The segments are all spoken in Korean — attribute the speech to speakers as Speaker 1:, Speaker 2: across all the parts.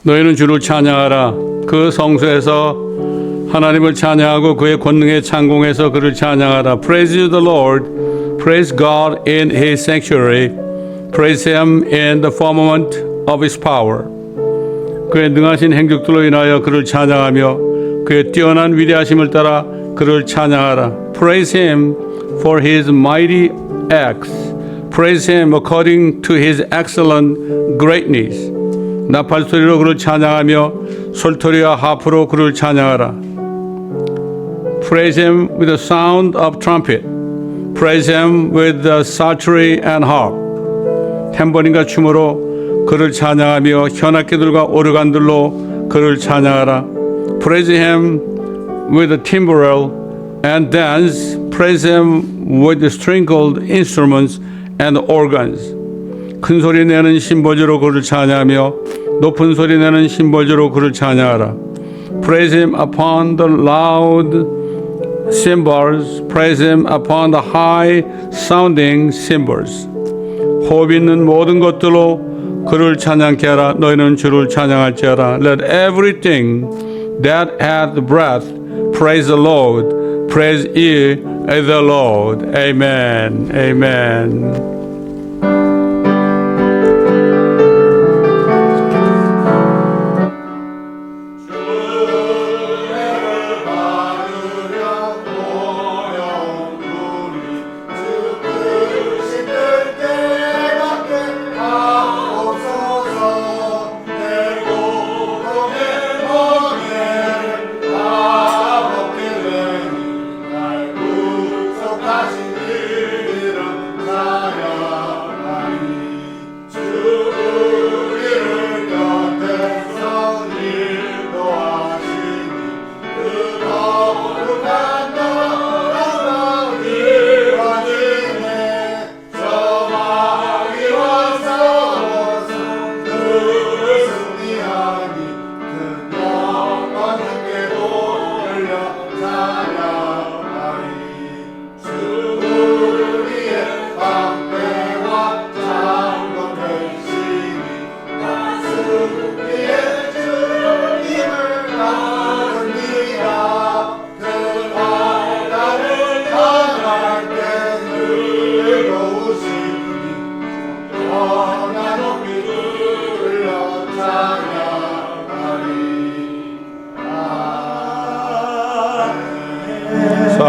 Speaker 1: 너희는 주를 찬양하라. 그 성소에서 하나님을 찬양하고 그의 권능에 찬송해서 그를 찬양하라. Praise the Lord. Praise God in His sanctuary. Praise Him in the firmament of His power. 그의 능하신 행적들로 인하여 그를 찬양하며 그의 뛰어난 위대하심을 따라 그를 찬양하라. Praise Him for His mighty acts. Praise Him according to His excellent greatness. 나팔소리로 그를 찬양하며 솔토리와 하프로 그를 찬양하라. Praise Him with the sound of trumpet. Praise Him with the psaltery and harp. 탬버린과 춤으로 그를 찬양하며 현악기들과 오르간들로 그를 찬양하라. Praise Him with the timbrel and dance. Praise Him with the stringed instruments and organs. 큰 소리 내는 심벌주로 그를 찬양하며 높은 소리 내는 심벌주로 그를 찬양하라. Praise Him upon the loud cymbals. Praise Him upon the high sounding cymbals. 호흡 있는 모든 것들로 그를 찬양케 하라. 너희는 주를 찬양할지어다. Let everything that hath breath praise the Lord. Praise ye the Lord. Amen. Amen.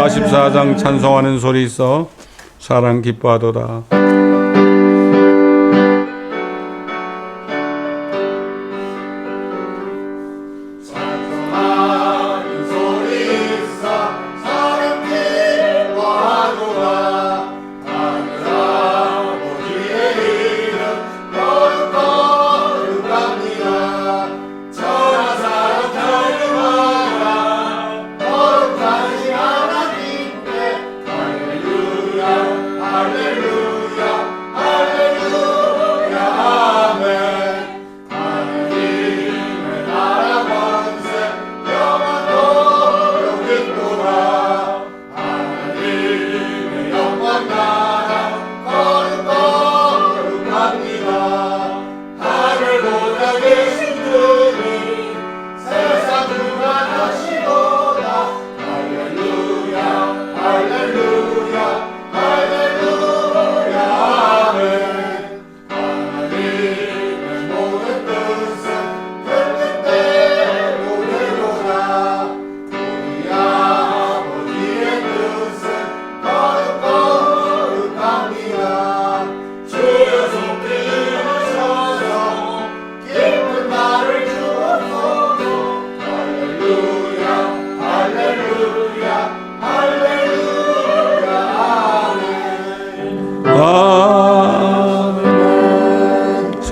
Speaker 1: (44장) 찬송하는 소리 있어 사랑 기뻐하도다.
Speaker 2: 할렐루야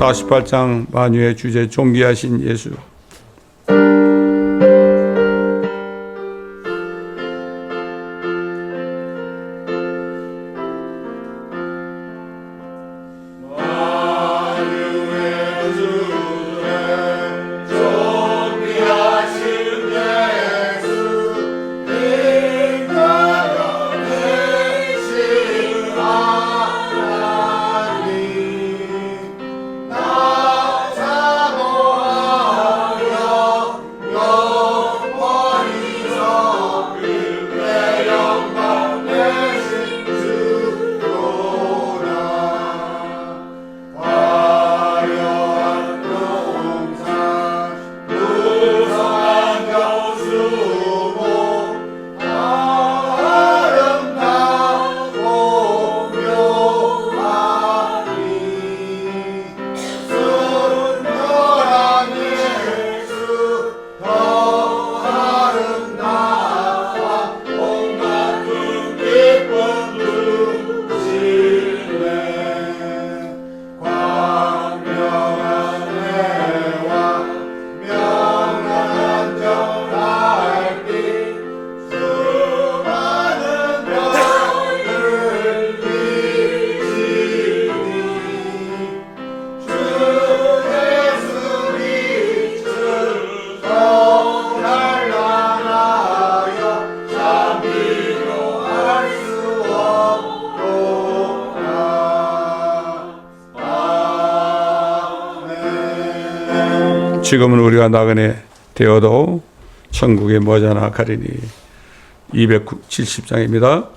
Speaker 1: 48장 만유의 주제 존귀하신 예수. 지금은 우리가 나그네 되어도 천국에 머지않아 가리니. 270장입니다.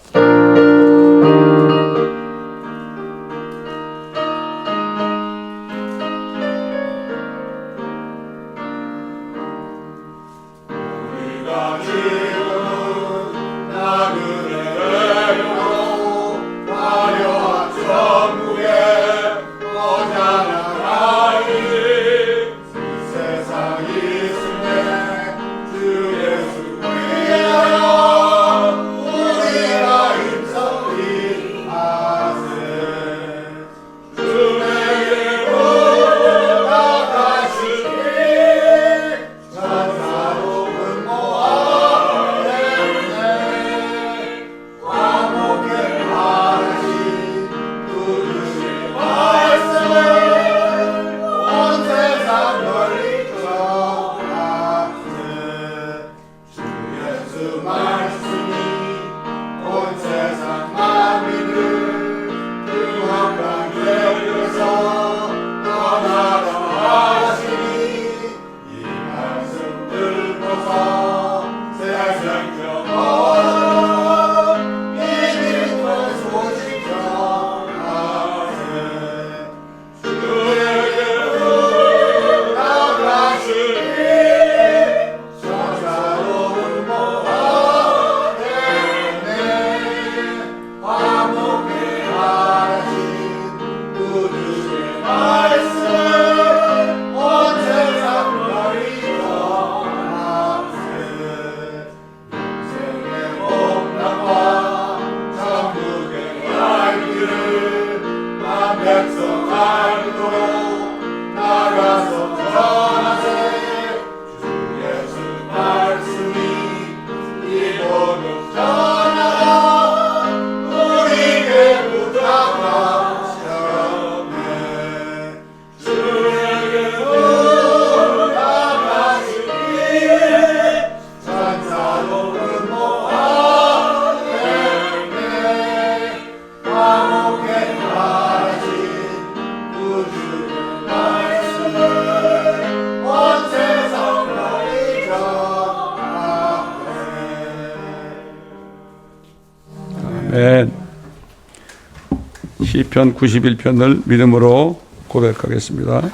Speaker 1: 시편 91편을 믿음으로 고백하겠습니다.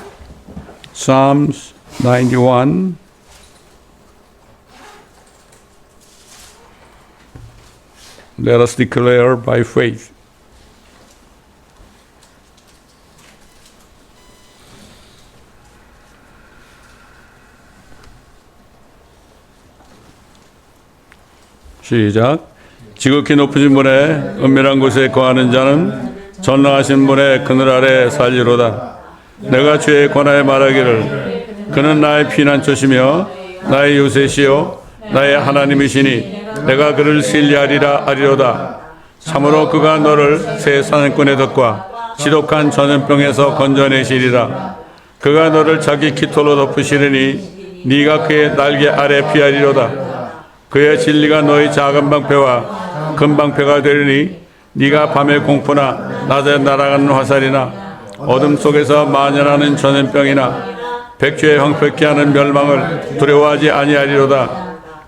Speaker 1: Psalms 91. Let us declare by faith. 시작. 지극히 높으신 분의 은밀한 곳에 거하는 자는 전능하신 분의 그늘 아래 살리로다. 내가 주의 권하에 말하기를 그는 나의 피난처시며 나의 요새시요 나의 하나님이시니 내가 그를 신뢰하리라 하리로다. 참으로 그가 너를 새 사냥꾼의 덫과 지독한 전염병에서 건져내시리라. 그가 너를 자기 깃털로 덮으시리니 네가 그의 날개 아래 피하리로다. 그의 진리가 너의 작은 방패와 큰 방패가 되리니 네가 밤의 공포나 낮에 날아가는 화살이나 어둠 속에서 만연하는 전염병이나 백주에 형편케 하는 멸망을 두려워하지 아니하리로다.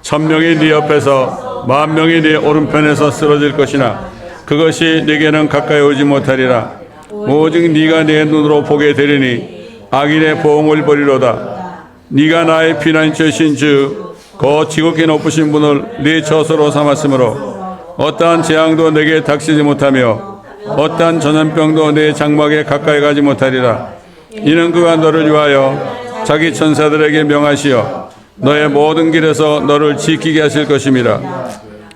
Speaker 1: 1000명이 네 옆에서 10,000명이 네 오른편에서 쓰러질 것이나 그것이 네게는 가까이 오지 못하리라. 오직 네가 내 눈으로 보게 되리니 악인의 보응을 버리로다. 네가 나의 피난처신 주 그 지극히 높으신 분을 네 처소로 삼았으므로 어떠한 재앙도 내게 닥치지 못하며 어떠한 전염병도 내 장막에 가까이 가지 못하리라. 이는 그가 너를 위하여 자기 천사들에게 명하시어 너의 모든 길에서 너를 지키게 하실 것임이라.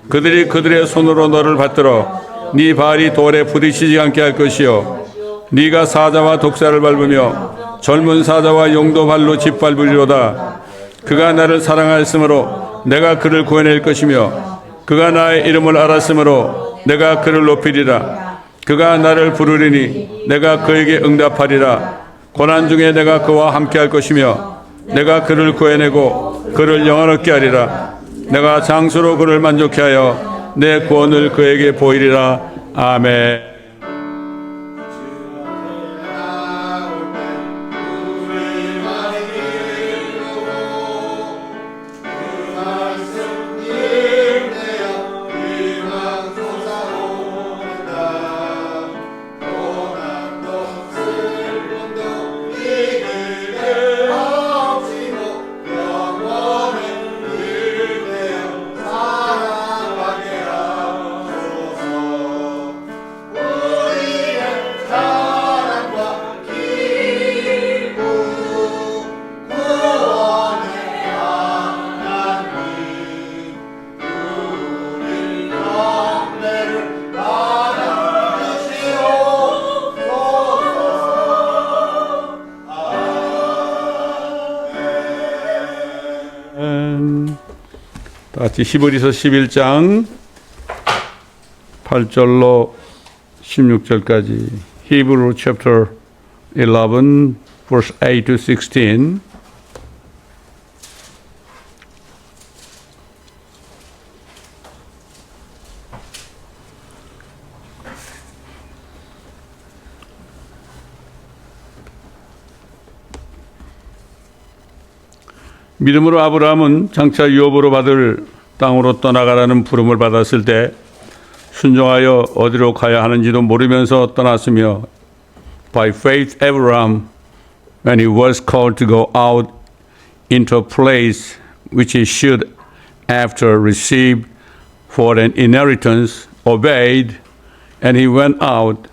Speaker 1: 그들이 그들의 손으로 너를 받들어 네 발이 돌에 부딪히지 않게 할 것이요 네가 사자와 독사를 밟으며 젊은 사자와 용도 발로 짓밟으리로다. 그가 나를 사랑하였으므로 내가 그를 구해낼 것이며 그가 나의 이름을 알았으므로 내가 그를 높이리라. 그가 나를 부르리니 내가 그에게 응답하리라. 고난 중에 내가 그와 함께할 것이며 내가 그를 구해내고 그를 영원하게 하리라. 내가 장수로 그를 만족케 하여 내 구원을 그에게 보이리라. 아멘. 같이 히브리서 11장 8절로 16절까지 Hebrew chapter 11 verse 8 to 16. 믿음으로 아브라함은 장차 유업으로 받을 땅으로 떠나가라는 부름을 받았을 때 순종하여 어디로 가야 하는지도 모르면서 떠났으며 by faith Abraham when he was called to go out into a place which he should after receive for an inheritance obeyed and he went out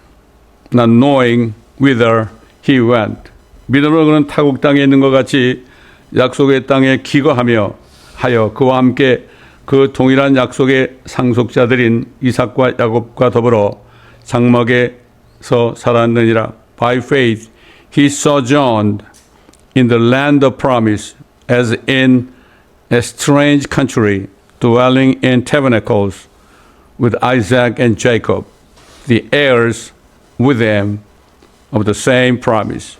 Speaker 1: not knowing whither he went. 믿음으로 그는 타국 땅에 있는 것 같이 약속의 땅에 기거하며 하여 그와 함께 그 동일한 약속의 상속자들인 이삭과 야곱과 더불어 장막에서 살았느니라. By faith he sojourned in the land of promise as in a strange country, dwelling in tabernacles with Isaac and Jacob, the heirs with them of the same promise.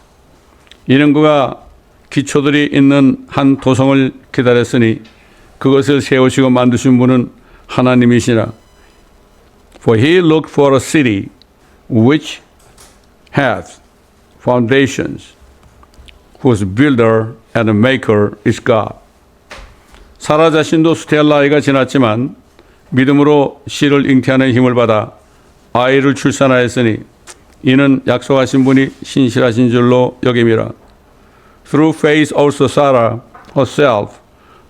Speaker 1: 이는 그가 기초들이 있는 한 도성을 기다렸으니 그것을 세우시고 만드신 분은 하나님이시라. For he looked for a city which hath foundations, whose builder and maker is God. 사라 자신도 수태할 나이가 지났지만 믿음으로 씨를 잉태하는 힘을 받아 아이를 출산하였으니 이는 약속하신 분이 신실하신 줄로 여김이라. Through faith also Sarah herself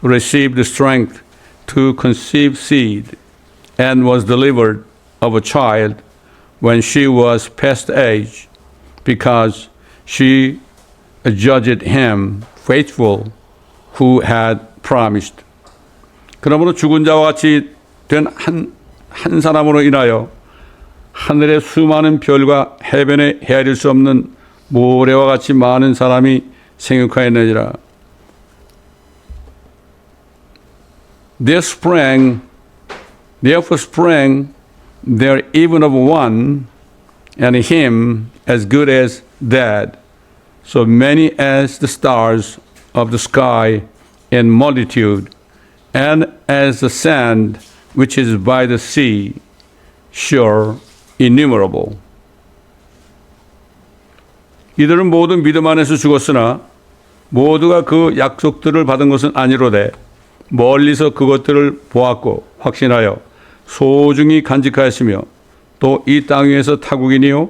Speaker 1: received strength to conceive seed and was delivered of a child when she was past age because she judged him faithful who had promised. 그러므로 죽은 자와 같이 된 한 사람으로 인하여 하늘의 수많은 별과 해변에 헤아릴 수 없는 모래와 같이 많은 사람이 생육하였느니라. Therefore sprang there even of one, and him as good as dead, so many as the stars of the sky in multitude, and as the sand which is by the sea, sure innumerable. 이들은 모두 믿음 안에서 죽었으나 모두가 그 약속들을 받은 것은 아니로되 멀리서 그것들을 보았고 확신하여 소중히 간직하였으며 또 이 땅 위에서 타국인이요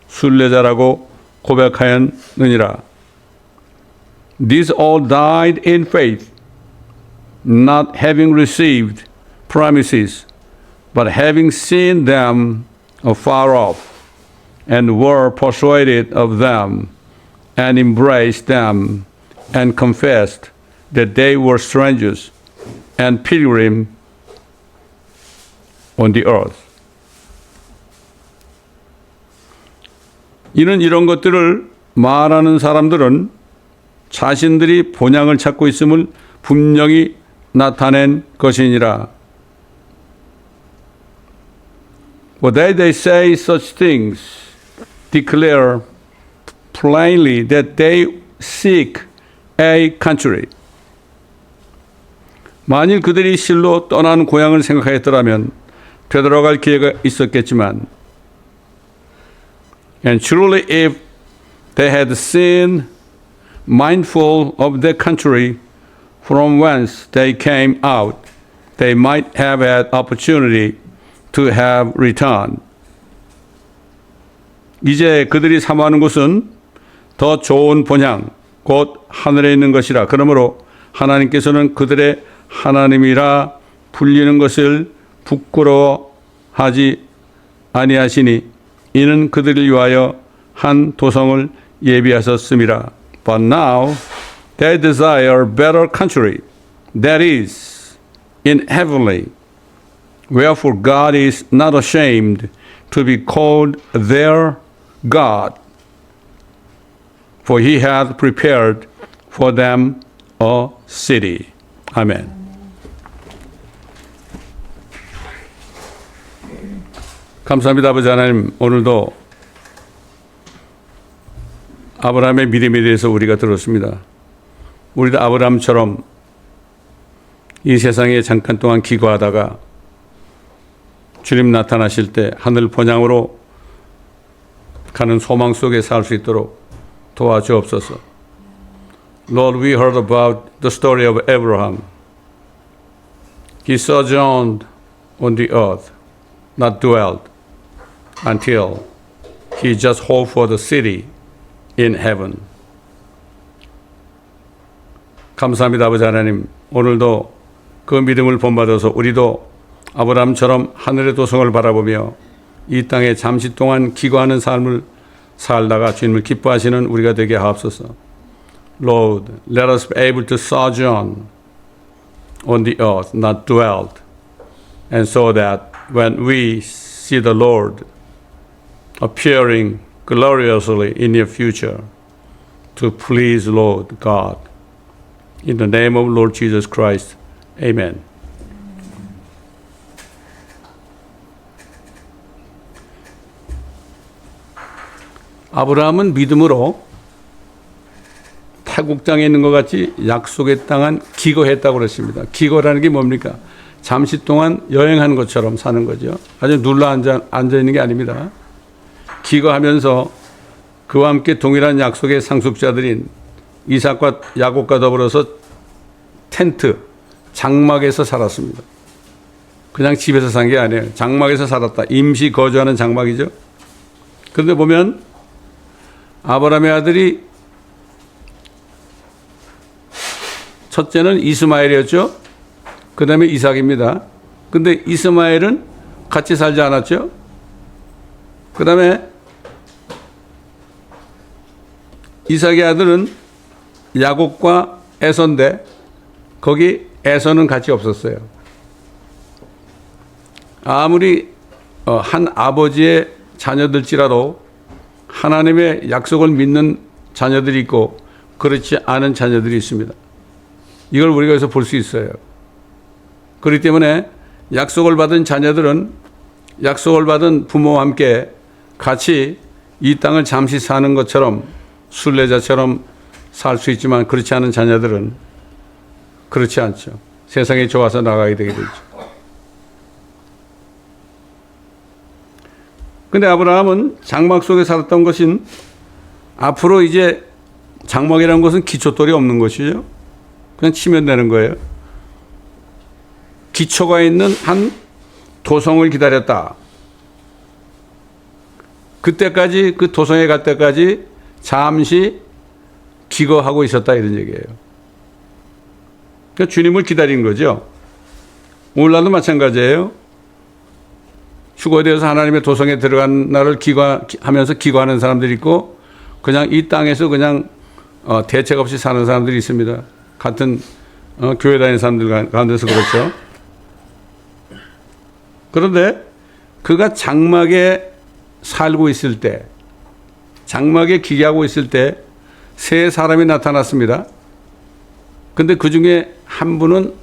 Speaker 1: 순례자라고 고백하였느니라. These all died in faith, not having received promises, but having seen them afar off, and were persuaded of them, and embraced them, and confessed that they were strangers and pilgrims on the earth. 이는 이런 것들을 말하는 사람들은 자신들이 본향을 찾고 있음을 분명히 나타낸 것이니라. But they say such things declare plainly that they seek a country. 만일 그들이 실로 떠난 고향을 생각하였더라면 되돌아갈 기회가 있었겠지만 And truly if they had seen mindful of the country from whence they came out, they might have had opportunity to have returned. 이제 그들이 사모하는 곳은 더 좋은 본향, 곧 하늘에 있는 것이라. 그러므로 하나님께서는 그들의 하나님이라 불리는 것을 부끄러워하지 아니하시니 이는 그들을 위하여 한 도성을 예비하셨음이라. But now they desire better country, that is, in heavenly. Wherefore God is not ashamed to be called their God, for he hath prepared for them a city. 아멘. 감사합니다. 아버지 하나님, 오늘도 아브라함의 믿음에 대해서 우리가 들었습니다. 우리도 아브라함처럼 이 세상에 잠깐 동안 기거하다가 주님 나타나실 때 하늘 본향으로 가는 소망 속에 살 수 있도록 도와주옵소서. Lord, we heard about the story of Abraham. He sojourned on the earth, not dwelt, until he just hoped for the city in heaven. 감사합니다, 아버지 하나님. 오늘도 그 믿음을 본받아서 우리도 아브라함처럼 하늘의 도성을 바라보며 이 땅에 잠시 동안 기거하는 삶을 살다가 주님을 기뻐하시는 우리가 되게 하옵소서. Lord, let us be able to sojourn on the earth, not dwelt, and so that when we see the Lord appearing gloriously in your future, to please Lord God. In the name of Lord Jesus Christ, amen. 아브라함은 믿음으로 태국장에 있는 것 같이 약속의 땅은 기거했다고 그랬습니다. 기거라는 게 뭡니까? 잠시 동안 여행하는 것처럼 사는 거죠. 아주 눌러 앉아 있는 게 아닙니다. 기거하면서 그와 함께 동일한 약속의 상속자들인 이삭과 야곱과 더불어서 텐트, 장막에서 살았습니다. 그냥 집에서 산 게 아니에요. 장막에서 살았다. 임시 거주하는 장막이죠. 그런데 보면 아브라함의 아들이 첫째는 이스마엘이었죠. 그 다음에 이삭입니다. 근데 이스마엘은 같이 살지 않았죠. 그 다음에 이삭의 아들은 야곱과 에서인데 거기 에서는 같이 없었어요. 아무리 한 아버지의 자녀들지라도 하나님의 약속을 믿는 자녀들이 있고 그렇지 않은 자녀들이 있습니다. 이걸 우리가 여기서 볼 수 있어요. 그렇기 때문에 약속을 받은 자녀들은 약속을 받은 부모와 함께 같이 이 땅을 잠시 사는 것처럼 순례자처럼 살 수 있지만 그렇지 않은 자녀들은 그렇지 않죠. 세상에 좋아서 나가게 되게 되죠. 근데 아브라함은 장막 속에 살았던 것은 앞으로 이제 장막이라는 것은 기초돌이 없는 것이죠. 그냥 치면 되는 거예요. 기초가 있는 한 도성을 기다렸다. 그때까지 그 도성에 갈 때까지 잠시 기거하고 있었다 이런 얘기예요. 그러니까 주님을 기다린 거죠. 오늘날도 마찬가지예요. 휴거되어서 하나님의 도성에 들어간 날을 기거하면서 기거하는 사람들이 있고 그냥 이 땅에서 그냥 대책 없이 사는 사람들이 있습니다. 같은 교회 다니는 사람들 가운데서 그렇죠. 그런데 그가 장막에 살고 있을 때, 장막에 기거하고 있을 때 세 사람이 나타났습니다. 근데 그 중에 한 분은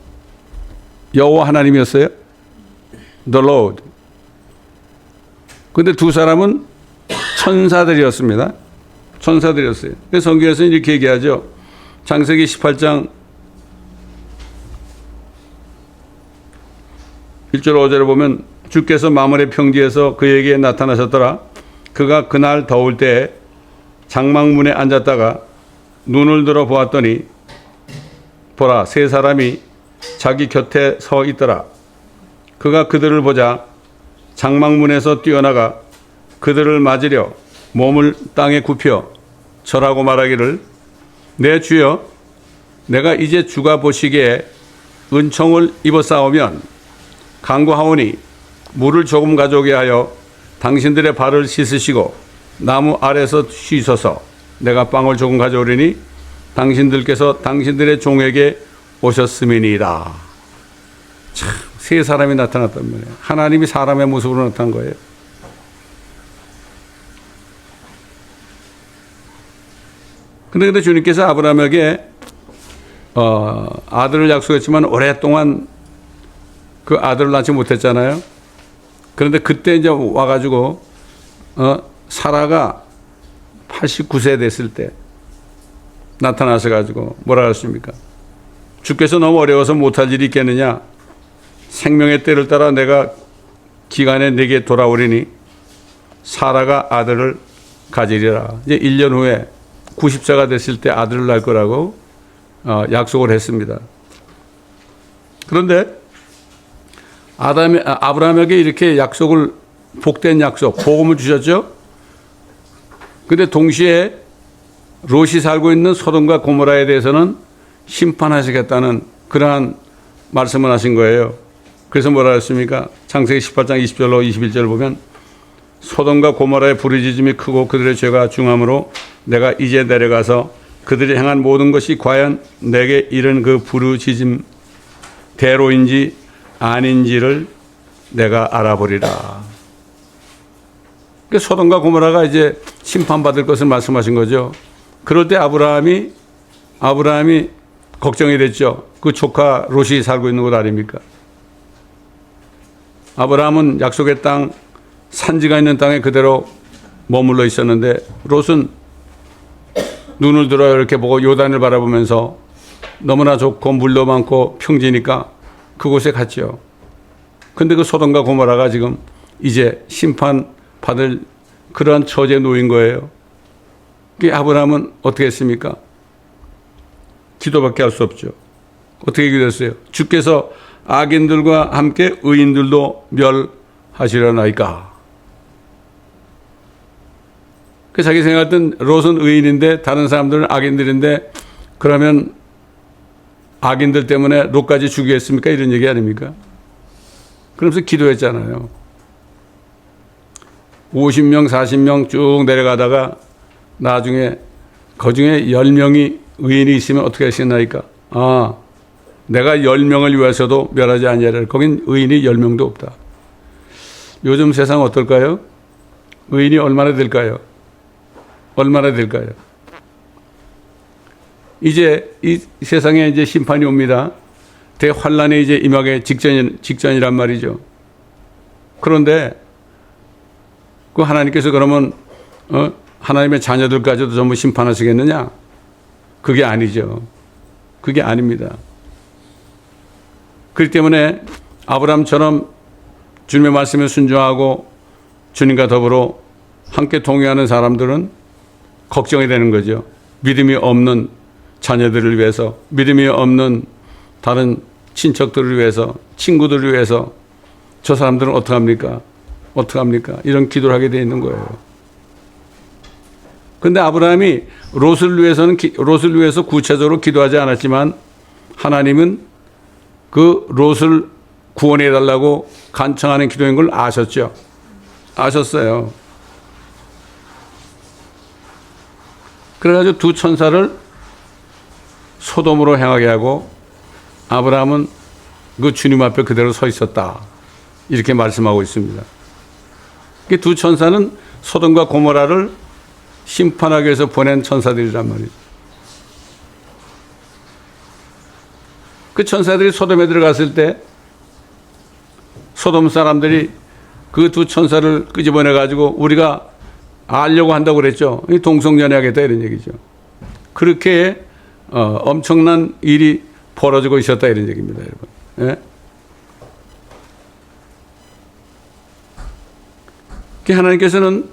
Speaker 1: 여호와 하나님이었어요. The Lord. 근데 두 사람은 천사들이었습니다. 천사들이었어요. 그래서 성경에서는 이렇게 얘기하죠. 창세기 18장 1절 5절에 보면 주께서 마물의 평지에서 그에게 나타나셨더라. 그가 그날 더울 때 장막문에 앉았다가 눈을 들어 보았더니 보라 세 사람이 자기 곁에 서 있더라. 그가 그들을 보자 장막문에서 뛰어나가 그들을 맞으려 몸을 땅에 굽혀 절하고 말하기를 내 주여 내가 이제 주가 보시기에 은총을 입어싸우면 간구하오니 물을 조금 가져오게 하여 당신들의 발을 씻으시고 나무 아래서 쉬소서. 내가 빵을 조금 가져오리니 당신들께서 당신들의 종에게 오셨음이니이다. 참, 세 사람이 나타났단 말이에요. 하나님이 사람의 모습으로 나타난 거예요. 근데 주님께서 아브라함에게 아들을 약속했지만 오랫동안 그 아들을 낳지 못했잖아요. 그런데 그때 이제 와가지고 사라가 89세 됐을 때 나타나셔가지고 뭐라 하셨습니까? 주께서 너무 어려워서 못할 일이 있겠느냐? 생명의 때를 따라 내가 기간에 내게 돌아오리니 사라가 아들을 가지리라. 이제 1년 후에 90세가 됐을 때 아들을 낳을 거라고 약속을 했습니다. 그런데 아브라함에게 이렇게 약속을, 복된 약속, 복음을 주셨죠. 근데 동시에 롯이 살고 있는 소돔과 고모라에 대해서는 심판하시겠다는 그러한 말씀을 하신 거예요. 그래서 뭐라 했습니까? 창세기 18장 20절로 21절 보면 소돔과 고모라의 부르짖음이 크고 그들의 죄가 중함으로 내가 이제 내려가서 그들이 행한 모든 것이 과연 내게 이른 그 부르짖음 대로인지 아닌지를 내가 알아보리라. 소돔과 고모라가 이제 심판받을 것을 말씀하신 거죠. 그럴 때 아브라함이 걱정이 됐죠. 그 조카 롯이 살고 있는 곳 아닙니까? 아브라함은 약속의 땅, 산지가 있는 땅에 그대로 머물러 있었는데 롯은 눈을 들어 이렇게 보고 요단을 바라보면서 너무나 좋고 물도 많고 평지니까 그곳에 갔죠. 근데 그 소돔과 고모라가 지금 이제 심판받을 그러한 처지에 놓인 거예요. 아브라함은 어떻게 했습니까? 기도밖에 할 수 없죠. 어떻게 기도했어요? 주께서 악인들과 함께 의인들도 멸하시려나이까. 자기 생각했던 롯은 의인인데 다른 사람들은 악인들인데 그러면 악인들 때문에 롯까지 죽이겠습니까? 이런 얘기 아닙니까? 그러면서 기도했잖아요. 50명, 40명 쭉 내려가다가 나중에 그 중에 10명이 의인이 있으면 어떻게 하시나이까? 내가 10명을 위해서도 멸하지 아니하리라. 거긴 의인이 10명도 없다. 요즘 세상 어떨까요? 의인이 얼마나 될까요? 얼마나 될까요? 이제 이 세상에 이제 심판이 옵니다. 대환란이 이제 임하기 직전이란 말이죠. 그런데 그 하나님께서 그러면 하나님의 자녀들까지도 전부 심판하시겠느냐? 그게 아니죠. 그게 아닙니다. 그렇기 때문에 아브라함처럼 주님의 말씀에 순종하고 주님과 더불어 함께 동행하는 사람들은 걱정이 되는 거죠. 믿음이 없는 자녀들을 위해서, 믿음이 없는 다른 친척들을 위해서, 친구들을 위해서 저 사람들은 어떡합니까? 어떡합니까? 이런 기도를 하게 되어 있는 거예요. 그런데 아브라함이 롯을 위해서 구체적으로 기도하지 않았지만 하나님은 그 롯을 구원해 달라고 간청하는 기도인 걸 아셨죠? 아셨어요. 그래가지고 두 천사를 소돔으로 향하게 하고 아브라함은 그 주님 앞에 그대로 서 있었다. 이렇게 말씀하고 있습니다. 두 천사는 소돔과 고모라를 심판하기 위해서 보낸 천사들이란 말이에요. 그 천사들이 소돔에 들어갔을 때 소돔 사람들이 그 두 천사를 끄집어내 가지고 우리가 알려고 한다고 그랬죠. 동성연애하겠다 이런 얘기죠. 그렇게 엄청난 일이 벌어지고 있었다 이런 얘기입니다, 여러분. 예? 하나님께서는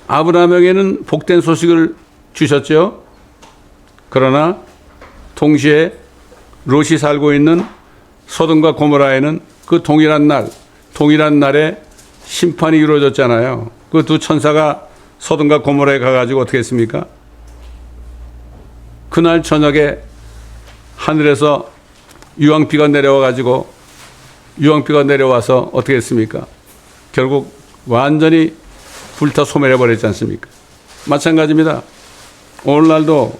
Speaker 1: 아브라함에게는 복된 소식을 주셨죠. 그러나 동시에 롯이 살고 있는 소돔과 고모라에는 그 동일한 날에 심판이 이루어졌잖아요. 그 두 천사가 소돔과 고모라에 가가지고 어떻게 했습니까? 그날 저녁에 하늘에서 유황비가 내려와서 어떻게 했습니까? 결국 완전히 불타 소멸해 버렸지 않습니까? 마찬가지입니다. 오늘날도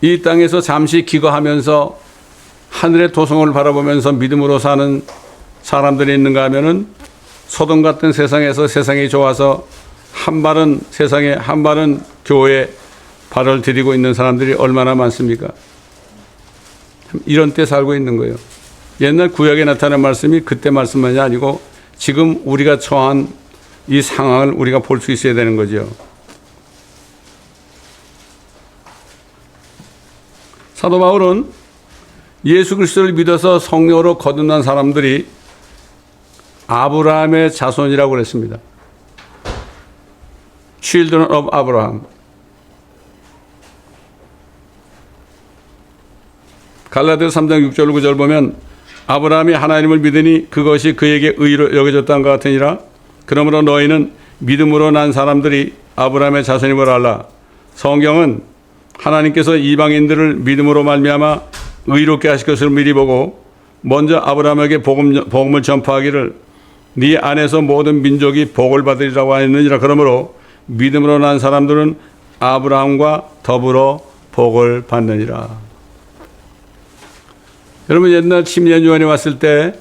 Speaker 1: 이 땅에서 잠시 기거하면서 하늘의 도성을 바라보면서 믿음으로 사는 사람들이 있는가 하면은 소돔 같은 세상에서 세상이 좋아서 한 발은 세상에 한 발은 교회에 발을 들이고 있는 사람들이 얼마나 많습니까? 이런 때 살고 있는 거예요. 옛날 구약에 나타난 말씀이 그때 말씀만이 아니고 지금 우리가 처한 이 상황을 우리가 볼 수 있어야 되는 거죠. 사도 바울은 예수 그리스도를 믿어서 성령으로 거듭난 사람들이 아브라함의 자손이라고 그랬습니다. Children of Abraham. 갈라디아서 3장 6절 9절 보면 아브라함이 하나님을 믿으니 그것이 그에게 의로 여겨졌다는 것 같으니라. 그러므로 너희는 믿음으로 난 사람들이 아브라함의 자손임을 알라. 성경은 하나님께서 이방인들을 믿음으로 말미암아 의롭게 하실 것을 미리 보고 먼저 아브라함에게 복음을 전파하기를 네 안에서 모든 민족이 복을 받으리라고 하였느니라. 그러므로 믿음으로 난 사람들은 아브라함과 더불어 복을 받느니라. 여러분 옛날 시므온 요한이 왔을 때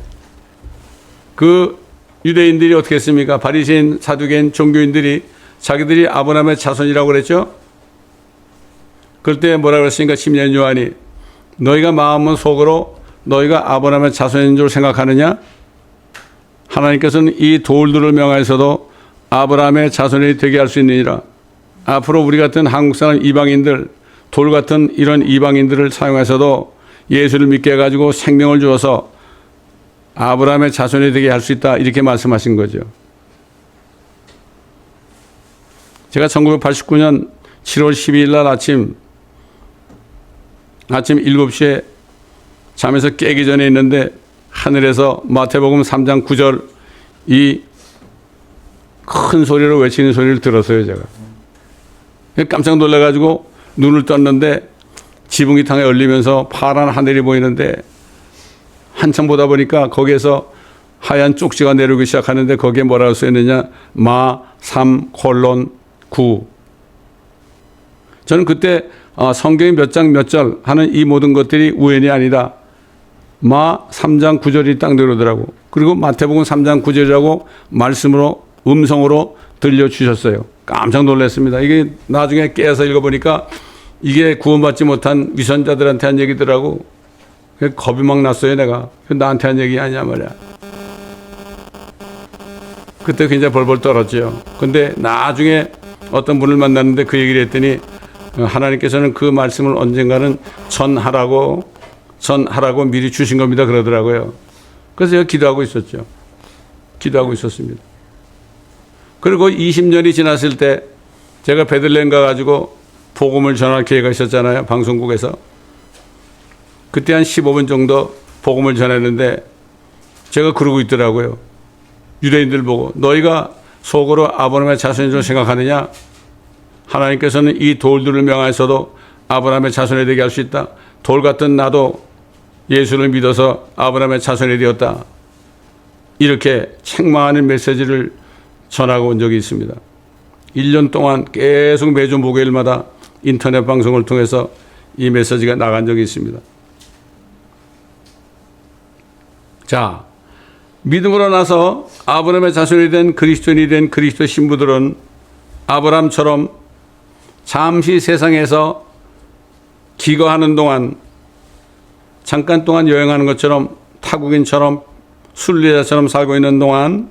Speaker 1: 그 유대인들이 어떻게 했습니까? 바리새인, 사두개인, 종교인들이 자기들이 아브라함의 자손이라고 그랬죠. 그럴 때 뭐라고 그랬습니까? 시므온 요한이 너희가 마음은 속으로 너희가 아브라함의 자손인 줄 생각하느냐? 하나님께서는 이 돌들을 명하여서도 아브라함의 자손이 되게 할 수 있느니라. 앞으로 우리 같은 한국 사람 이방인들, 돌 같은 이런 이방인들을 사용해서도 예수를 믿게 해가지고 생명을 주어서 아브라함의 자손이 되게 할 수 있다. 이렇게 말씀하신 거죠. 제가 1989년 7월 12일 날 아침 7시에 잠에서 깨기 전에 있는데 하늘에서 마태복음 3장 9절 이 큰 소리로 외치는 소리를 들었어요. 제가 깜짝 놀라가지고 눈을 떴는데 지붕이 땅에 얼리면서 파란 하늘이 보이는데 한참 보다 보니까 거기에서 하얀 쪽지가 내려오기 시작하는데 거기에 뭐라고 써있느냐 마 3:9. 저는 그때 성경이 몇 장 몇 절 하는 이 모든 것들이 우연이 아니다. 마 3장 9절이 딱 내려오더라고. 그리고 마태복음 3장 9절이라고 말씀으로 음성으로 들려주셨어요. 깜짝 놀랐습니다. 이게 나중에 깨어서 읽어보니까 이게 구원받지 못한 위선자들한테 한 얘기더라고. 겁이 막 났어요, 내가. 나한테 한 얘기 아니냐 말이야. 그때 굉장히 벌벌 떨었죠. 근데 나중에 어떤 분을 만났는데 그 얘기를 했더니 하나님께서는 그 말씀을 언젠가는 전하라고 미리 주신 겁니다. 그러더라고요. 그래서 제가 기도하고 있었죠. 기도하고 있었습니다. 그리고 20년이 지났을 때 제가 베들레헴 가가지고 복음을 전할 기회가 있었잖아요. 방송국에서. 그때 한 15분 정도 복음을 전했는데 제가 그러고 있더라고요. 유대인들 보고 너희가 속으로 아브라함의 자손인 줄 생각하느냐? 하나님께서는 이 돌들을 명하여서도 아브라함의 자손이 되게 할 수 있다. 돌 같은 나도 예수를 믿어서 아브라함의 자손이 되었다. 이렇게 책망하는 메시지를 전하고 온 적이 있습니다. 1년 동안 계속 매주 목요일마다 인터넷 방송을 통해서 이 메시지가 나간 적이 있습니다. 자, 믿음으로 나서 아브라함의 자손이 된 그리스도인이 된 그리스도 신부들은 아브라함처럼 잠시 세상에서 기거하는 동안 잠깐 동안 여행하는 것처럼 타국인처럼 순례자처럼 살고 있는 동안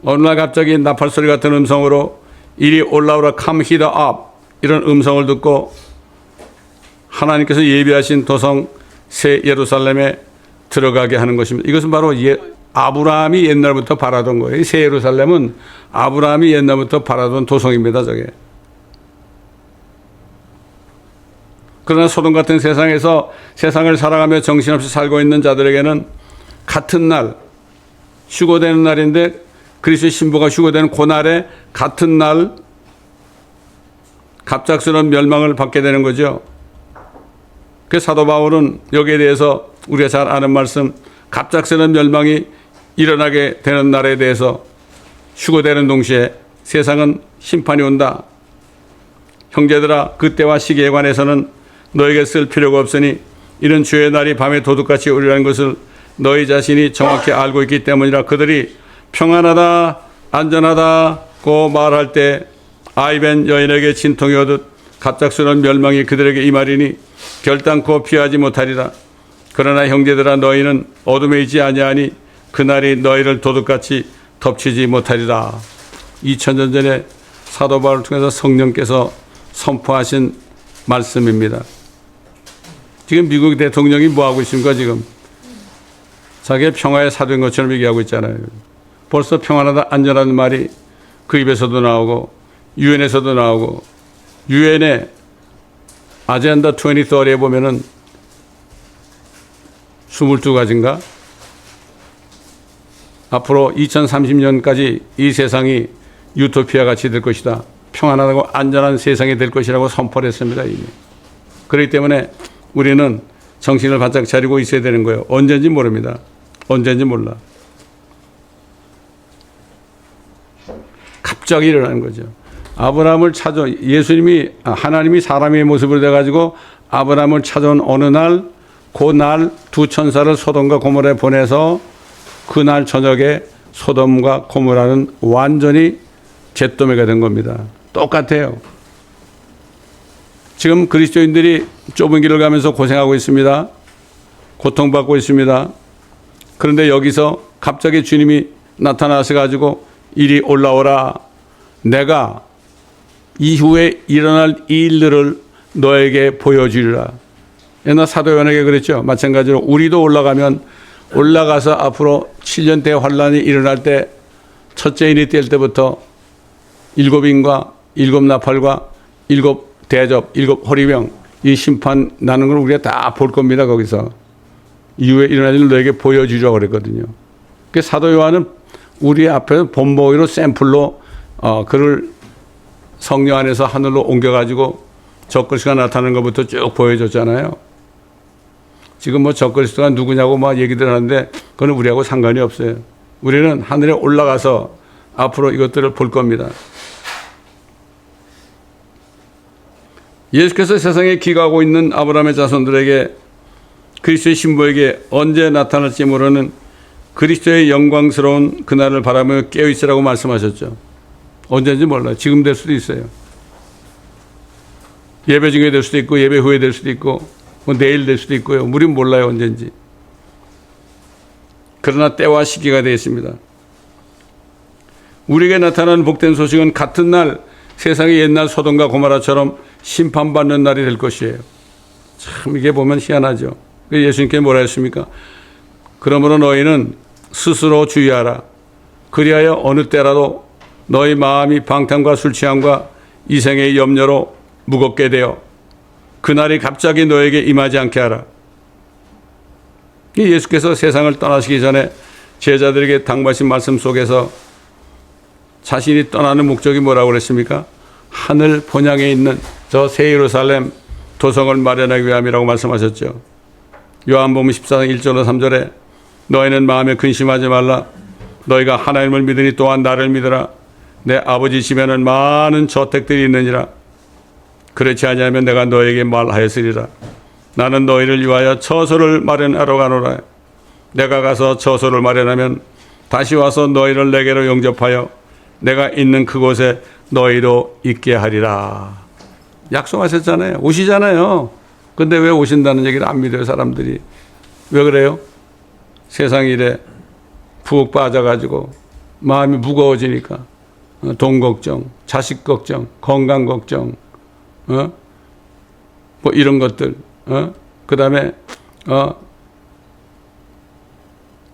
Speaker 1: 어느 날 갑자기 나팔소리 같은 음성으로 이리 올라오라 come hither up 이런 음성을 듣고 하나님께서 예비하신 도성 새 예루살렘에 들어가게 하는 것입니다. 이것은 바로 아브라함이 옛날부터 바라던 거예요. 새 예루살렘은 아브라함이 옛날부터 바라던 도성입니다. 저게. 그러나 소돔 같은 세상에서 세상을 살아가며 정신없이 살고 있는 자들에게는 같은 날 휴거되는 날인데 그리스도 신부가 휴거되는 그날에 같은 날 갑작스러운 멸망을 받게 되는 거죠. 그 사도 바울은 여기에 대해서 우리가 잘 아는 말씀 갑작스러운 멸망이 일어나게 되는 날에 대해서 휴거되는 동시에 세상은 심판이 온다. 형제들아 그때와 시기에 관해서는 너에게 쓸 필요가 없으니 이런 주의 날이 밤에 도둑같이 오리라는 것을 너희 자신이 정확히 알고 있기 때문이라. 그들이 평안하다 안전하다고 말할 때 아이벤 여인에게 진통이 오듯 갑작스러운 멸망이 그들에게 임하리니 결단코 피하지 못하리라. 그러나 형제들아 너희는 어둠에 있지 아니하니 그날이 너희를 도둑같이 덮치지 못하리라. 2000년 전에 사도 바울을 통해서 성령께서 선포하신 말씀입니다. 지금 미국 대통령이 뭐하고 있습니까? 지금 자기의 평화의 사도인 것처럼 얘기하고 있잖아요. 벌써 평안하다 안전하다는 말이 그 입에서도 나오고 유엔에서도 나오고 유엔의 아젠다 2030에 보면은 22가지인가? 앞으로 2030년까지 이 세상이 유토피아 같이 될 것이다. 평안하고 안전한 세상이 될 것이라고 선포를 했습니다. 이미. 그렇기 때문에 우리는 정신을 바짝 차리고 있어야 되는 거예요. 언제인지 모릅니다. 언제인지 몰라. 갑자기 일어나는 거죠. 아브라함을 찾아 하나님이 사람의 모습으로 돼가지고 아브라함을 찾아온 어느 날, 그 날 두 천사를 소돔과 고모라에 보내서 그날 저녁에 소돔과 고모라는 완전히 잿더미가 된 겁니다. 똑같아요. 지금 그리스도인들이 좁은 길을 가면서 고생하고 있습니다. 고통받고 있습니다. 그런데 여기서 갑자기 주님이 나타나서 가지고 이리 올라오라. 내가 이후에 일어날 이 일들을 너에게 보여주리라. 옛날 사도 요한에게 그랬죠. 마찬가지로 우리도 올라가서 앞으로 7년 대환란이 일어날 때 첫째 인이 뗄 때부터 7인과 7나팔과 7 대접, 7 호리병 이 심판 나는 걸 우리가 다 볼 겁니다. 거기서 이후에 일어날 일을 너에게 보여주려고 그랬거든요. 그 사도 요한은 우리 앞에 본보기로 샘플로 그를 성령 안에서 하늘로 옮겨가지고 적그리스도가 나타나는 것부터 쭉 보여줬잖아요. 지금 뭐 적그리스도가 누구냐고 막 얘기들 하는데 그건 우리하고 상관이 없어요. 우리는 하늘에 올라가서 앞으로 이것들을 볼 겁니다. 예수께서 세상에 기가하고 있는 아브라함의 자손들에게 그리스도의 신부에게 언제 나타날지 모르는 그리스도의 영광스러운 그날을 바라며 깨어있으라고 말씀하셨죠. 언제인지 몰라요. 지금 될 수도 있어요. 예배 중에 될 수도 있고 예배 후에 될 수도 있고 뭐 내일 될 수도 있고요. 우리는 몰라요. 언제인지. 그러나 때와 시기가 되어 있습니다. 우리에게 나타나는 복된 소식은 같은 날 세상의 옛날 소돔과 고모라처럼 심판받는 날이 될 것이에요. 참 이게 보면 희한하죠. 예수님께 뭐라 했습니까? 그러므로 너희는 스스로 주의하라. 그리하여 어느 때라도 너희 마음이 방탕과 술 취함과 이생의 염려로 무겁게 되어 그날이 갑자기 너에게 임하지 않게 하라. 예수께서 세상을 떠나시기 전에 제자들에게 당부하신 말씀 속에서 자신이 떠나는 목적이 뭐라고 그랬습니까? 하늘 본향에 있는 저 새 예루살렘 도성을 마련하기 위함이라고 말씀하셨죠. 요한복음 14장 1절로 3절에 너희는 마음에 근심하지 말라. 너희가 하나님을 믿으니 또한 나를 믿으라. 내 아버지 집에는 많은 저택들이 있느니라. 그렇지 아니하면 내가 너에게 말하였으리라. 나는 너희를 위하여 처소를 마련하러 가노라. 내가 가서 처소를 마련하면 다시 와서 너희를 내게로 영접하여 내가 있는 그곳에 너희도 있게 하리라. 약속하셨잖아요. 오시잖아요. 근데 왜 오신다는 얘기를 안 믿어요, 사람들이. 왜 그래요? 세상 일에 푹 빠져가지고 마음이 무거워지니까 돈 걱정, 자식 걱정, 건강 걱정, 뭐 이런 것들, 그 다음에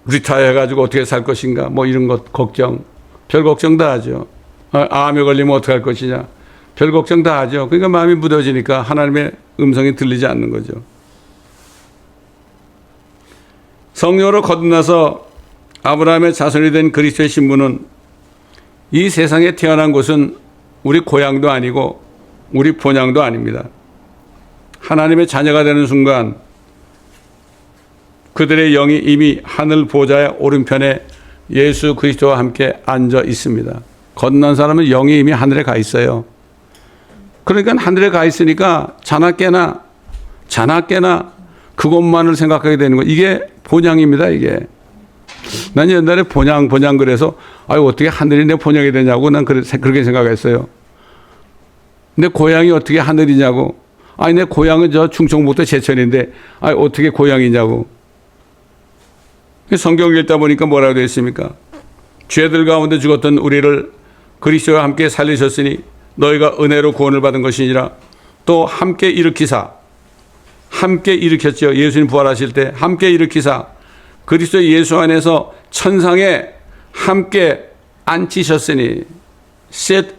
Speaker 1: 리타이어 해가지고 어떻게 살 것인가, 뭐 이런 것 걱정, 별 걱정 다 하죠. 암에 걸리면 어떻게 할 것이냐, 별 걱정 다 하죠. 그러니까 마음이 무뎌지니까 하나님의 음성이 들리지 않는 거죠. 성령으로 거듭나서 아브라함의 자손이 된 그리스도의 신부는 이 세상에 태어난 곳은 우리 고향도 아니고 우리 본향도 아닙니다. 하나님의 자녀가 되는 순간 그들의 영이 이미 하늘 보좌의 오른편에 예수 그리스도와 함께 앉아 있습니다. 거듭난 사람은 영이 이미 하늘에 가 있어요. 그러니까 하늘에 가 있으니까 자나깨나 그것만을 생각하게 되는 거예요. 이게 본향입니다. 이게. 난 옛날에 본향 그래서 어떻게 하늘이 내 본향이 되냐고 난 그렇게 생각했어요. 내 고향이 어떻게 하늘이냐고. 내 고향은 저 충청북도 제천인데 어떻게 고향이냐고. 성경 읽다 보니까 뭐라고 되어 있습니까? 죄들 가운데 죽었던 우리를 그리스도와 함께 살리셨으니 너희가 은혜로 구원을 받은 것이니라. 또 함께 일으키사, 함께 일으켰죠. 예수님 부활하실 때 함께 일으키사 그리스도 예수 안에서 천상에 함께 앉히셨으니 sit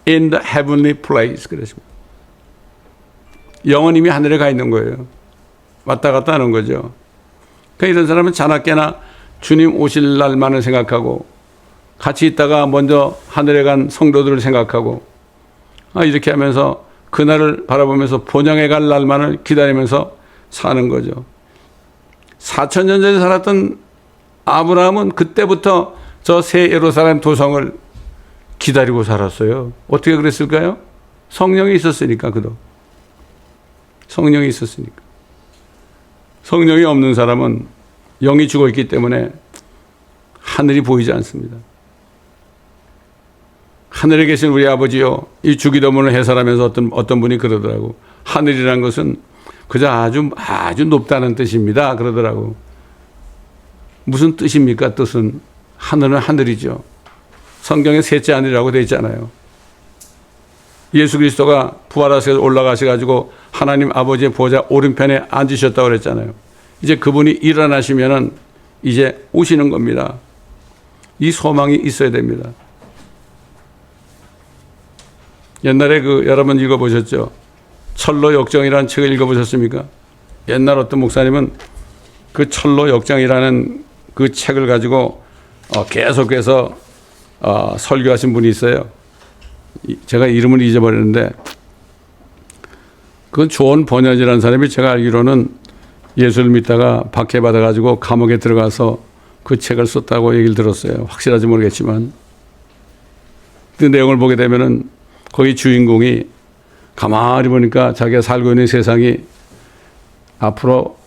Speaker 1: in the heavenly place. 그랬습니다. 영은 이미 하늘에 가 있는 거예요. 왔다 갔다 하는 거죠. 그러니까 이런 사람은 자나깨나 주님 오실 날만을 생각하고 같이 있다가 먼저 하늘에 간 성도들을 생각하고 이렇게 하면서 그날을 바라보면서 본향에 갈 날만을 기다리면서 사는 거죠. 4,000년 전에 살았던 아브라함은 그때부터 저 새 예루살렘 도성을 기다리고 살았어요. 어떻게 그랬을까요? 성령이 있었으니까. 그도 성령이 있었으니까. 성령이 없는 사람은 영이 죽어 있기 때문에 하늘이 보이지 않습니다. 하늘에 계신 우리 아버지요, 이 주기도문을 해설하면서 어떤 분이 그러더라고. 하늘이란 것은 그저 아주 높다는 뜻입니다. 그러더라고. 무슨 뜻입니까? 뜻은 하늘은 하늘이죠. 성경에 셋째 하늘이라고 되어 있잖아요. 예수 그리스도가 부활하셔서 올라가셔가지고 하나님 아버지의 보좌 오른편에 앉으셨다고 그랬잖아요. 이제 그분이 일어나시면은 이제 오시는 겁니다. 이 소망이 있어야 됩니다. 옛날에 여러분 읽어보셨죠? 철로 역정이라는 책을 읽어보셨습니까? 옛날 어떤 목사님은 그 철로 역정이라는 그 책을 가지고 계속해서 설교하신 분이 있어요. 제가 이름을 잊어버렸는데 그 존 번연이라는 사람이 제가 알기로는 예수를 믿다가 박해받아가지고 감옥에 들어가서 그 책을 썼다고 얘기를 들었어요. 확실하지 모르겠지만 그 내용을 보게 되면은 거기 주인공이 가만히 보니까 자기가 살고 있는 세상이 앞으로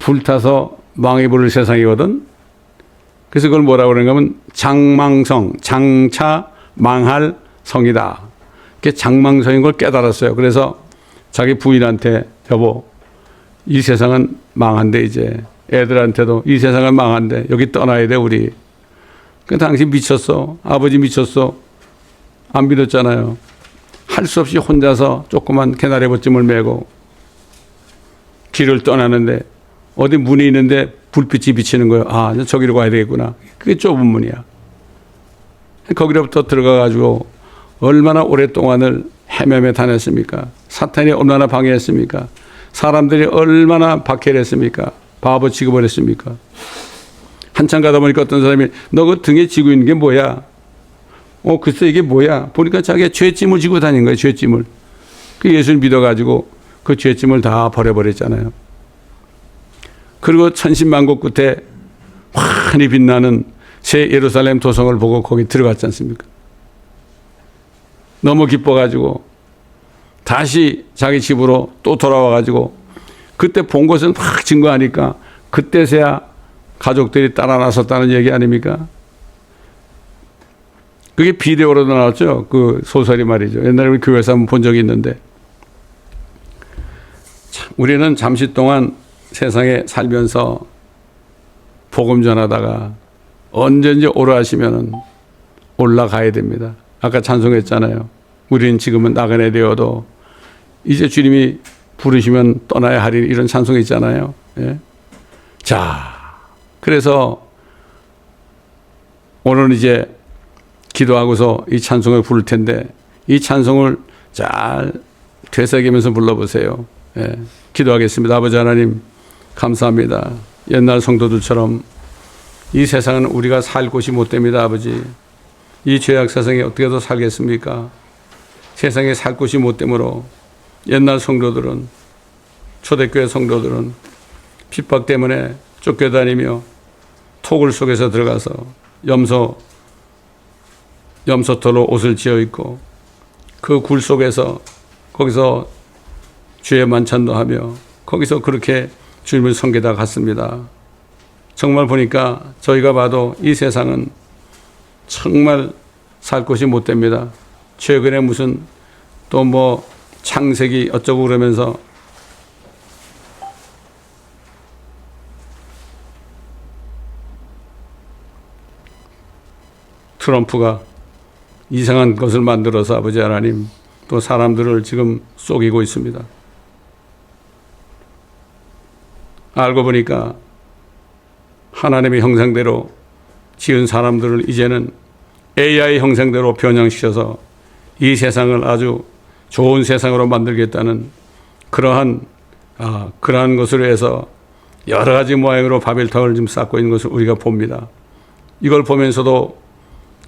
Speaker 1: 불타서 망해버릴 세상이거든. 그래서 그걸 뭐라고 그러는가 하면 장망성, 장차 망할 성이다. 그게 장망성인 걸 깨달았어요. 그래서 자기 부인한테 여보, 이 세상은 망한데 이제 애들한테도 이 세상은 망한데 여기 떠나야 돼 우리. 그 당신 미쳤어. 아버지 미쳤어. 안 믿었잖아요. 할 수 없이 혼자서 조그만 개나리봇짐을 메고 길을 떠나는데 어디 문이 있는데 불빛이 비치는 거예요. 아, 저기로 가야 되겠구나. 그게 좁은 문이야. 거기로부터 들어가가지고 얼마나 오랫동안을 헤매며 다녔습니까? 사탄이 얼마나 방해했습니까? 사람들이 얼마나 박해를 했습니까? 바보 취급을 했습니까? 한참 가다 보니까 어떤 사람이 너 그 등에 지고 있는 게 뭐야? 글쎄 이게 뭐야? 보니까 자기가 죄짐을 지고 다닌 거예요. 죄짐을. 그 예수를 믿어가지고 그 죄짐을 다 버려버렸잖아요. 그리고 천신만고 끝에 환히 빛나는 새 예루살렘 도성을 보고 거기 들어갔지 않습니까? 너무 기뻐가지고 다시 자기 집으로 또 돌아와가지고 그때 본 것은 확 증거하니까 그때서야 가족들이 따라 나섰다는 얘기 아닙니까? 그게 비디오로도 나왔죠. 그 소설이 말이죠. 옛날에 우리 교회에서 한번 본 적이 있는데 참, 우리는 잠시 동안 세상에 살면서 복음 전하다가 언제든지 오라 하시면은 올라가야 됩니다. 아까 찬송했잖아요. 우리는 지금은 나그네 되어도 이제 주님이 부르시면 떠나야 하리 이런 찬송이 있잖아요. 예? 자, 그래서 오늘은 이제 기도하고서 이 찬송을 부를 텐데 이 찬송을 잘 되새기면서 불러보세요. 예, 기도하겠습니다. 아버지 하나님 감사합니다. 옛날 성도들처럼 이 세상은 우리가 살 곳이 못 됩니다. 아버지 이 죄악 세상에 어떻게 더 살겠습니까? 세상에 살 곳이 못 되므로 옛날 성도들은 초대교회 성도들은 핍박 때문에 쫓겨다니며 토굴 속에서 들어가서 염소털로 옷을 지어 입고 그 굴 속에서 거기서 주의 만찬도 하며 거기서 그렇게 주님을 섬기다 갔습니다. 정말 보니까 저희가 봐도 이 세상은 정말 살 곳이 못 됩니다. 최근에 무슨 또 뭐 창세기 어쩌고 그러면서 트럼프가 이상한 것을 만들어서 아버지 하나님 또 사람들을 지금 속이고 있습니다. 알고 보니까 하나님의 형상대로 지은 사람들을 이제는 AI 형상대로 변형시켜서 이 세상을 아주 좋은 세상으로 만들겠다는 그러한 것으로 해서 여러 가지 모양으로 바벨탑을 지금 쌓고 있는 것을 우리가 봅니다. 이걸 보면서도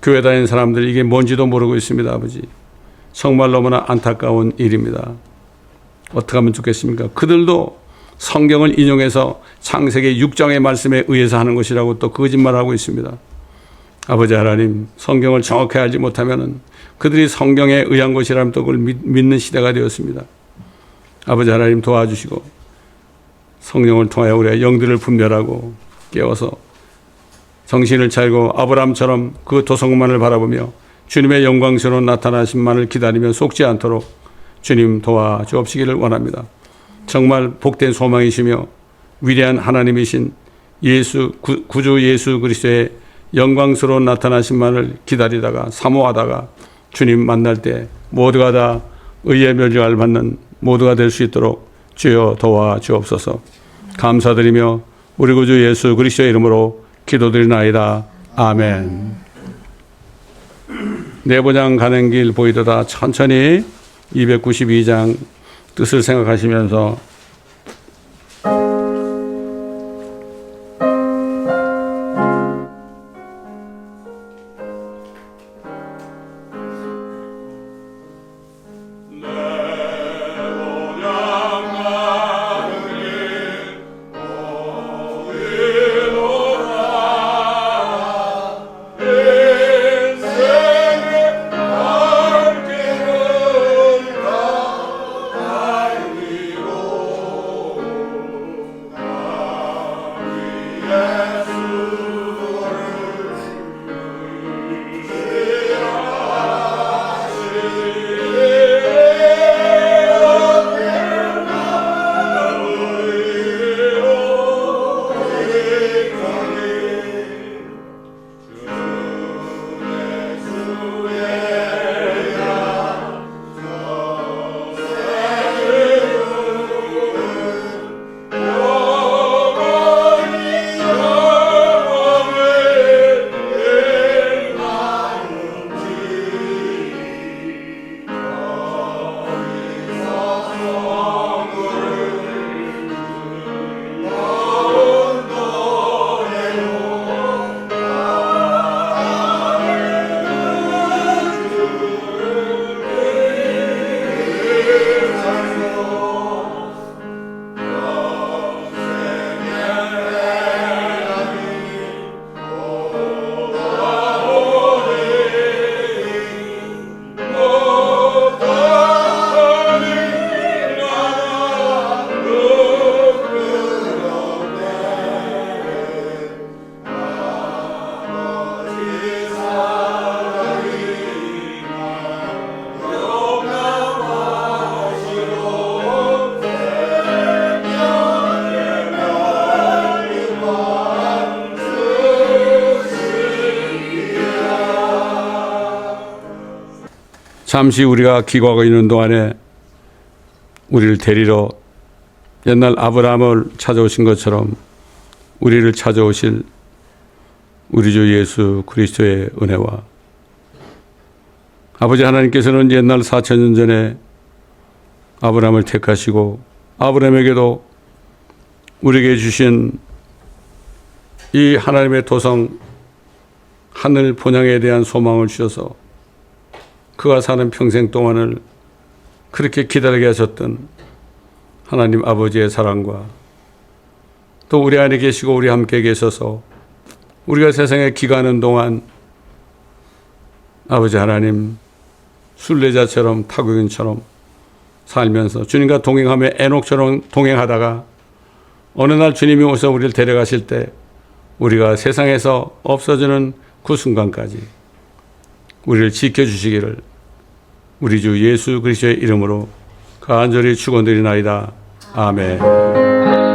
Speaker 1: 교회 다니는 사람들이 이게 뭔지도 모르고 있습니다. 아버지, 정말 너무나 안타까운 일입니다. 어떻게 하면 좋겠습니까? 그들도 성경을 인용해서 창세기 6장의 말씀에 의해서 하는 것이라고 또 거짓말하고 있습니다. 아버지 하나님, 성경을 정확히 알지 못하면 그들이 성경에 의한 것이라면 또 그걸 믿는 시대가 되었습니다. 아버지 하나님 도와주시고 성령을 통하여 우리가 영들을 분별하고 깨워서 정신을 차리고 아브라함처럼 그 도성만을 바라보며 주님의 영광스러운 나타나심만을 기다리며 속지 않도록 주님 도와주옵시기를 원합니다. 정말 복된 소망이시며 위대한 하나님이신 구주 예수 그리스도의 영광스러운 나타나심만을 기다리다가 사모하다가 주님 만날 때 모두가 다 의의 멸류관을 받는 모두가 될 수 있도록 주여 도와주옵소서. 감사드리며 우리 구주 예수 그리스도의 이름으로 기도드리나이다. 아멘. 내보장 가는 길 보이도다. 천천히 292장 뜻을 생각하시면서 잠시 우리가 기거하고 있는 동안에 우리를 데리러 옛날 아브라함을 찾아오신 것처럼 우리를 찾아오실 우리 주 예수 그리스도의 은혜와 아버지 하나님께서는 옛날 4,000년 전에 아브라함을 택하시고 아브라함에게도 우리에게 주신 이 하나님의 도성 하늘 본향에 대한 소망을 주셔서 그가 사는 평생 동안을 그렇게 기다리게 하셨던 하나님 아버지의 사랑과 또 우리 안에 계시고 우리 함께 계셔서 우리가 세상에 기가하는 동안 아버지 하나님 순례자처럼 타국인처럼 살면서 주님과 동행하며 에녹처럼 동행하다가 어느 날 주님이 오셔서 우리를 데려가실 때 우리가 세상에서 없어지는 그 순간까지 우리를 지켜주시기를 우리 주 예수 그리스도의 이름으로 간절히 축원드리나이다. 아멘.